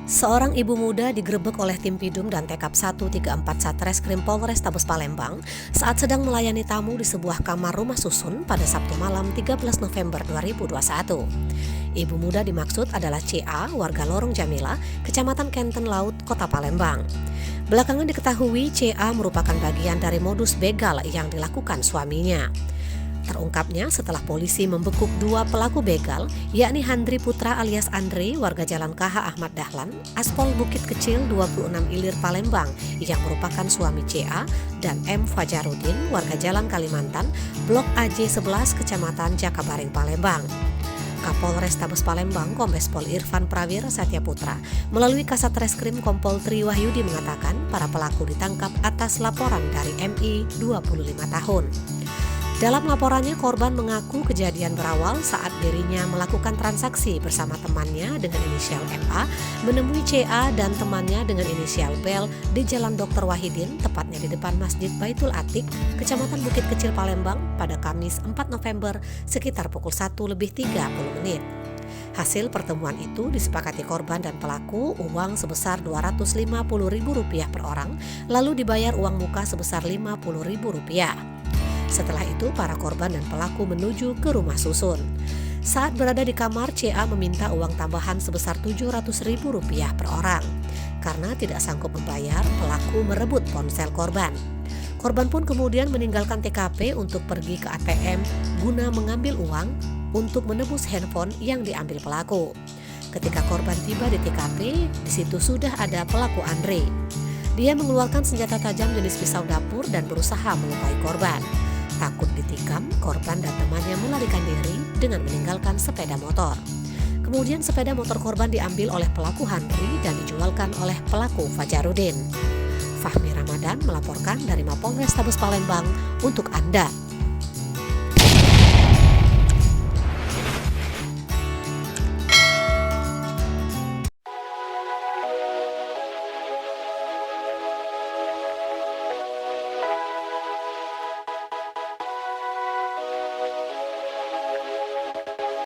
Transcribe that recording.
Seorang ibu muda digerebek oleh tim Pidum dan Tekap 134 Satreskrim Polrestabes Palembang saat sedang melayani tamu di sebuah kamar rumah susun pada Sabtu malam 13 November 2021. Ibu muda dimaksud adalah CA, warga Lorong Jamila, Kecamatan Kenten Laut, Kota Palembang. Belakangan diketahui CA merupakan bagian dari modus begal yang dilakukan suaminya. Terungkapnya setelah polisi membekuk dua pelaku begal, yakni Handri Putra alias Andre, warga Jalan KH Ahmad Dahlan, Aspol Bukit Kecil 26 Ilir Palembang, yang merupakan suami CA, dan M. Fajarudin, warga Jalan Kalimantan, Blok AJ 11, Kecamatan Jakabaring, Palembang. Kapolrestabes Palembang, Kombes Pol Irfan Prawira Satyaputra, melalui Kasat Reskrim Kompol Tri Wahyudi mengatakan para pelaku ditangkap atas laporan dari MI 25 tahun. Dalam laporannya, korban mengaku kejadian berawal saat dirinya melakukan transaksi bersama temannya dengan inisial MA menemui CA dan temannya dengan inisial Bel di Jalan Dr. Wahidin, tepatnya di depan Masjid Baitul Atiq, Kecamatan Bukit Kecil, Palembang, pada Kamis 4 November sekitar pukul 1:30. Hasil pertemuan itu disepakati korban dan pelaku uang sebesar Rp250.000 per orang, lalu dibayar uang muka sebesar Rp50.000. Setelah itu, para korban dan pelaku menuju ke rumah susun. Saat berada di kamar, CA meminta uang tambahan sebesar Rp700.000 per orang. Karena tidak sanggup membayar, pelaku merebut ponsel korban. Korban pun kemudian meninggalkan TKP untuk pergi ke ATM guna mengambil uang untuk menebus handphone yang diambil pelaku. Ketika korban tiba di TKP, di situ sudah ada pelaku Andre. Dia mengeluarkan senjata tajam jenis pisau dapur dan berusaha melukai korban. Takut ditikam, korban dan temannya melarikan diri dengan meninggalkan sepeda motor. Kemudian sepeda motor korban diambil oleh pelaku Handri dan dijualkan oleh pelaku Fajarudin. Fahmi Ramadan melaporkan dari Mapolrestabes Palembang untuk Anda.